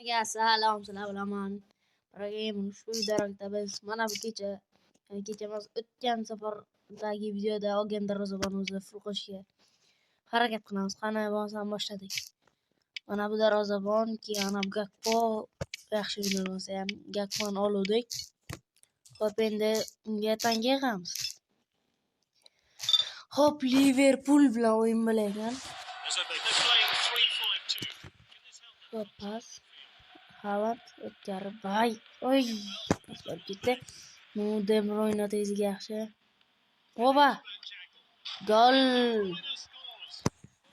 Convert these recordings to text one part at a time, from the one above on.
Ya salom bilaman. Biroq shu darakda biz mana bu kecha emas o'tgan safardagi videoda olgan darvozabonimizni full qo'shishga harakat qilamiz. Qani bo'lmasam boshladik. Mana bu darvozabon keyin ana bu Gakpo yaxshi o'ynamasa ham Gakponi oluvdik. Xo'p endi unga tanga yig'amiz. Xo'p, Liverpool bilan o'yin bo'lagan. Xo'p, pas. Haaland o'tkarib, voy, oy, bo'lib ketdi. De Bruyne tezligi yaxshi. Oba! Gol!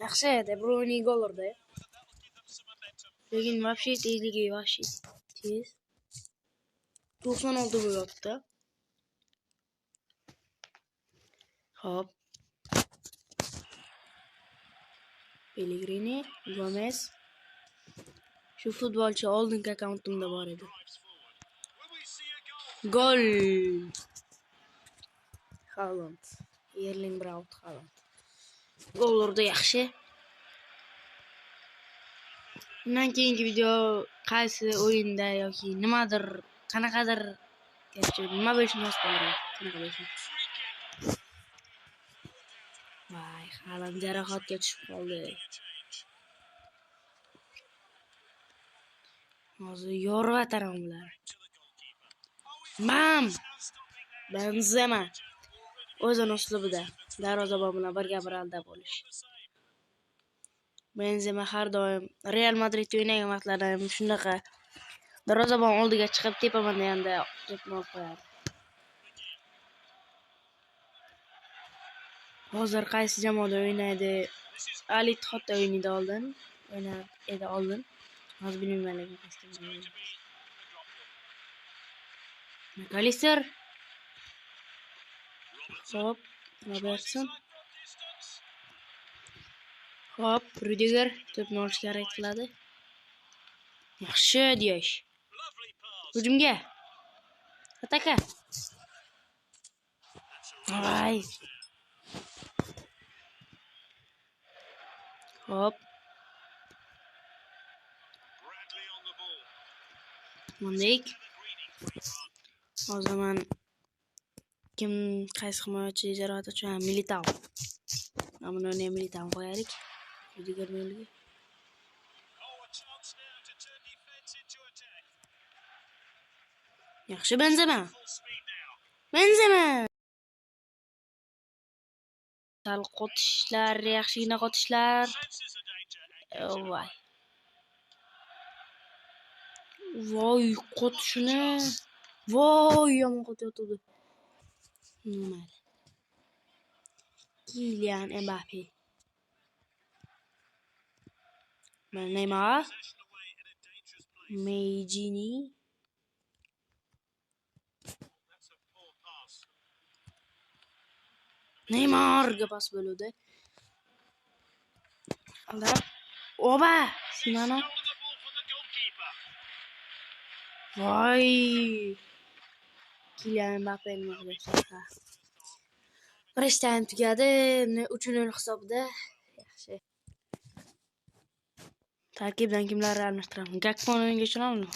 Yaxshi, De Bruyne gol urdi. Lekin вообще tezligi вообще tez. 96 bo'lyapti. Hop. Pellegrini, Gomez. Shu futbolchi oldingi akkauntimda bor edi. Gol! Haaland. Erling Braut Haaland. Gol urdi yaxshi. Bundan keyingi video qaysi o'yinda yoki nimadir, qanaqadir nima bo'lishini qanaqa bo'lsin. Voy, Haaland jarohatga tushib qoldi. Hozir yorib ataram ular. Benzema. O'zini uslubida darvozabon bilan birga bo'lish. Benzema har doim Real Madridda o'ynagan vaqtlarda ham shunaqa darvozabon oldiga chiqib tepaman deganda ketmoq qo'yadi. Hozir qaysi jamoada o'ynaydi? Al Ittihadda o'ynaydi oldin. Hozir bilmayman lekin qaysi. Makalister. Hop, Robertson. Hop, Rudiger to'pni olishga harakat qiladi. Yaxshi deyish. Hujumga. Ataka. Voy. Hop. Monik. Hozir men qaysi himoyachi jarohat uchun Militao. Mana uni Militao qo'yaylik. Rudiger o'rniga. Yaxshi Benzema. Sal qotishlar, yaxshigina qotishlar. Voy. Voy, qotishini. Voy, yomon qotyotdi. Nima? Kylian Mbappe. Neymar. Meijini. Neymarga pas bo'ldi. Alda. Oba! Simano. Voy! Kylian Mbappe mag'lubiyati. Birinchi taym tugadi. 3-0 hisobda. Yaxshi. Tarkibdan kimlarni almashtiraman? Gakponi o'yinga tushirammi?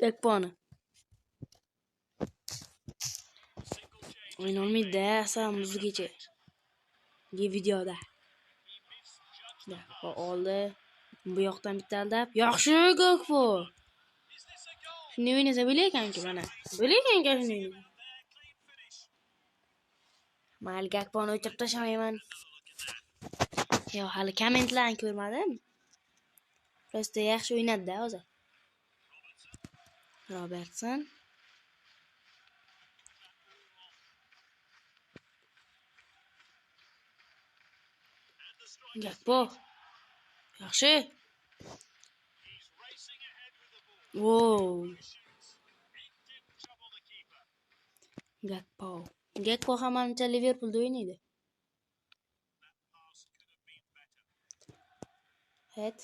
Gakponi. O'yin olmaydi, asal muzgacha. Videoda. Gakpo oldi. Bu yoqdan bitta aldab. Yaxshi Gakpo. Shuni o'ynasa bo'layotgan-ku mana. Bo'layotgan-ku shuni. Mayli Gakponi o'chirib tashlamayman. Yo, hali kommentlarni ko'rmadim. Prosta yaxshi o'ynadi-da hozir. Robertson. Gakpo. Yaxshi. Wow. Gakpo hammancha Liverpoolda o'ynaydi. Het.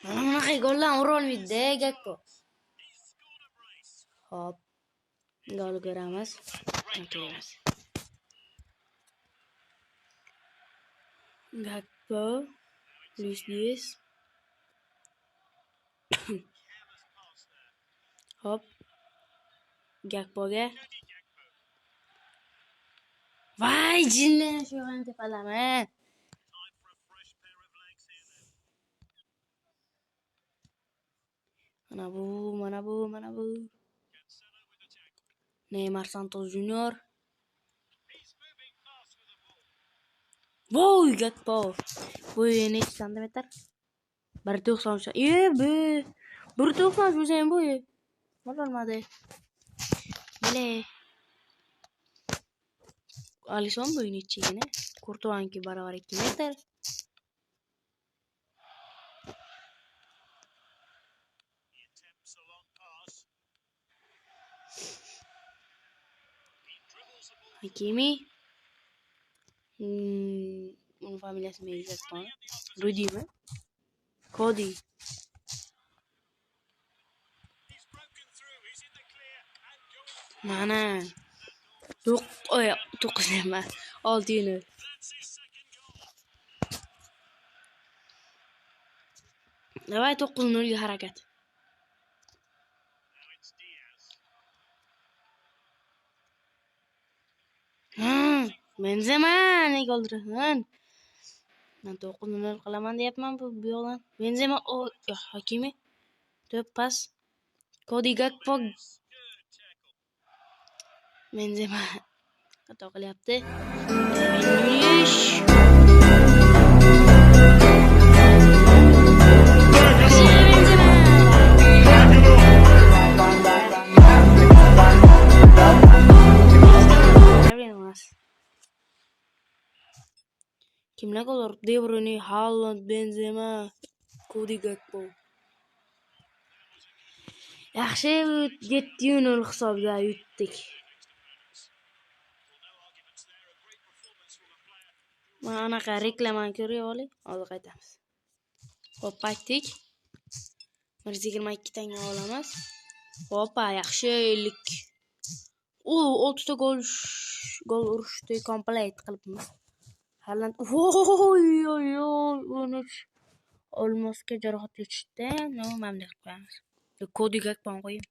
Mana goldan ura olmaydi Gakpo. Hop. Gol ko'ramiz. Gakpo, Luis Diaz. Hop. Gakpoga. Vay jinni, shu yo'g'ini tepalama. Mana bu. Neymar Santos Junior. Voy, Gakpo. Bo'yi necha santimetr? 1.93. Be. 1.93 o'zing bo'yi. Bo'lmadi. Bile. Alisson bo'yi nechigina? Kurtuanki baravar 2 metr. Hakimi. Onun familiyasi menga aytgan. Rudimi? Cody. Mana. 9 emas. 6-0. Davay 9-0 ga harakat. Benzema nega oldirasan? Men 9-0 qilaman deyapman bu yo'ldan. Benzema Hakimi. To'p pas. Cody Gakpo. Benzema xato qilyapti. Kimlar gol urdi? De Bruyne, Haaland, Benzema, Cody Gakpo. Yaxshi 7-0 hisobga yutdik. Mana anaqa reklamani ko'rib oling, hozir qaytamiz. Xo'p, qaytdik. 122 tanga olamiz. Hoppa, yaxshi 50. 6 ta gol urishdi, komplet qilibmiz. Haaland, olmosga jarohat yetishdi. Nima qilib qo'yamiz? Cody Gakpo qo'ying.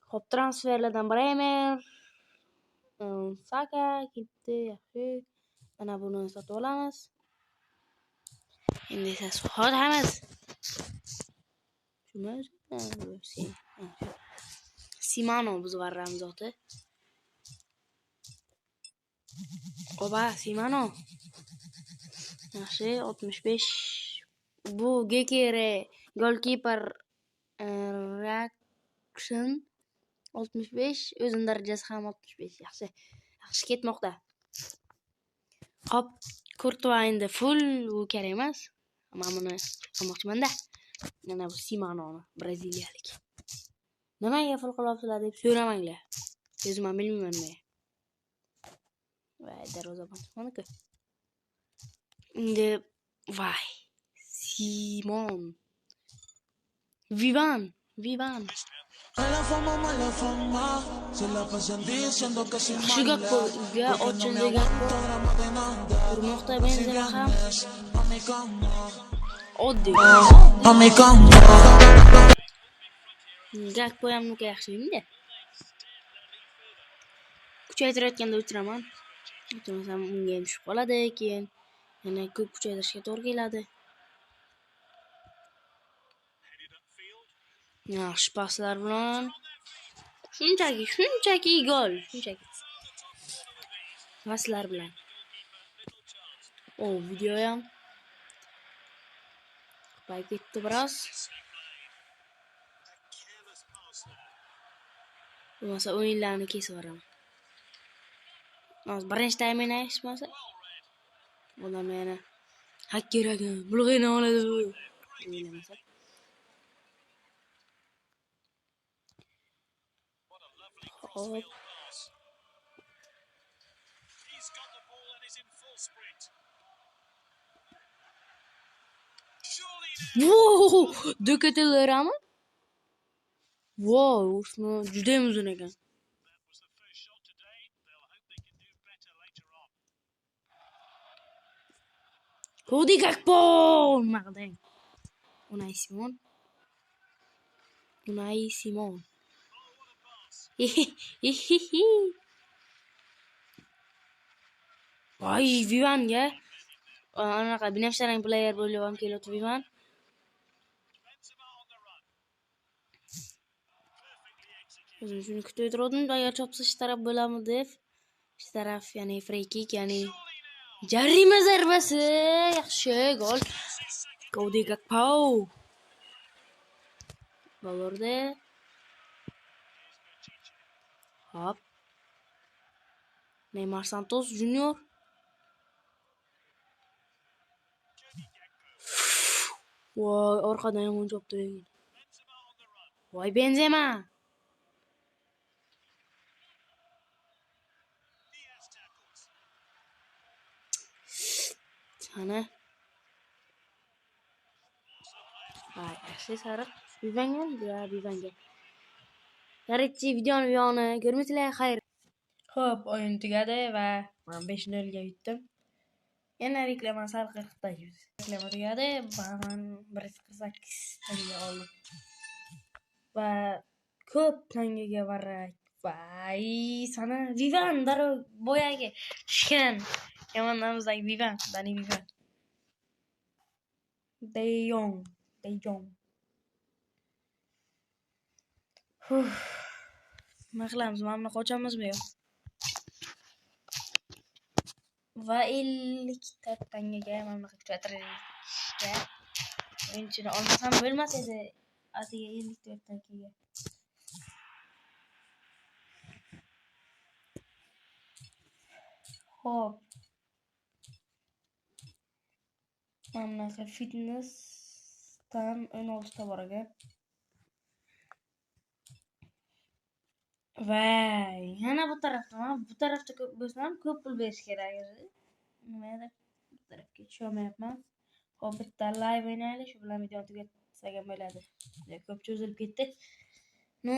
Xo'p, transferlardan Bremer, Saka ketdi, yaxshi. Mana buni sotib olamiz. Endi esa sotamiz. Shuni Simano biz varamiz oti. Oba, Simano. Yaxshi, 65. Bu Gekere goalkeeper reaction 65, o'zin darajasi ham 65. Yaxshi ketmoqda. Hop, Courtois endi full u kerak emas. Men buni olmoqchiman-da. Mana bu Simano, braziliyalik. Nimaga full qilyapsizlar deb so'ramanglar. O'zim ham bilmayman men. Voy, darvozabon chiqmadi-ku. Endi voy, Simon. Vivan. Yaxshi Gakpoga ochildi Gakpo. Urmoqda Benzema ham. Oddiy. Gakpo ham nuka yaxshi-da. Kuchaytirayotganda o'chiraman. O'chirmasam unga ham tushib qoladi, keyin yana ko'p kuchaytirishga to'g'ri keladi. Yaxshi paslar bilan shunchaki gol, paslar bilan. Video ham pay ketdi biroz. Bo'lmasa o'yinlarni kesib yuboraman. Birinchi taymini aytishmasa, odam yana hak kerak, bulg'ayni oladi o'ylamasa. Hop. Wow, Duketelerami? Wow, usma juda ham uzun ekan. Cody Gakpo nima qilding? Unai Simon. Voy, Vivanga. Anaqa binafsharang player bo'lib ham keladi Vivan. O'zim shuni kutib o'tirdim, agar chopsa taraf bo'lami deb. Taraf, ya'ni free kick, ya'ni jarima zarbasi. Yaxshi gol. Cody Gakpo. Bo'ldi. Hop. Neymar Santos Junior. Voy, orqadan yomon chopdi. Voy, Benzema. Sana. Voy, yaxshi sariq. Vivanga. Yaratchi videoni ko'rmaysizlar, xayr. Xo'p, o'yin tugadi va men 5-0 ga yutdim. Yana reklama sarqirqdaymiz. Reklama tugadi va men 148 tanga oldim. Va ko'p tangaga varak. Vay, sana Vivan darov boyagi shkan. Yomondamizdagi Vivan, Dani Vivan. De Jong. Nima qilamiz? Mana buni qochamizmi yo'q? Va 54 tangaga mana bunaqa kuchaytirishga o'yinchini olmasam bo'lmas edi. Atiga 54 tangaga. Xo'p. Mana bunaqa fitnessdan 16 ta bor ekan. Vay, yana bu tarafda ko'p bo'lsa ham ko'p pul berish kerak edi. Nimadir bu tarafga tusholmayapman. Hop, bitta live o'ynaylik, shu bilan video tugatsak ham bo'ladi. Ko'p cho'zilib ketdi. No.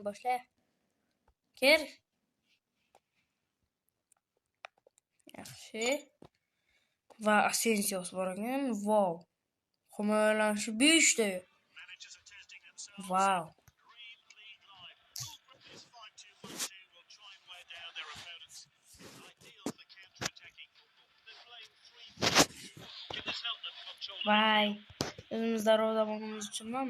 Boshla. Ker. Yaxshi. Va Asensios bor ekan. Wow. Himoyalanishi 5 ta. Wow. Vay. O'zimiz darvozaboningiz uchunmi?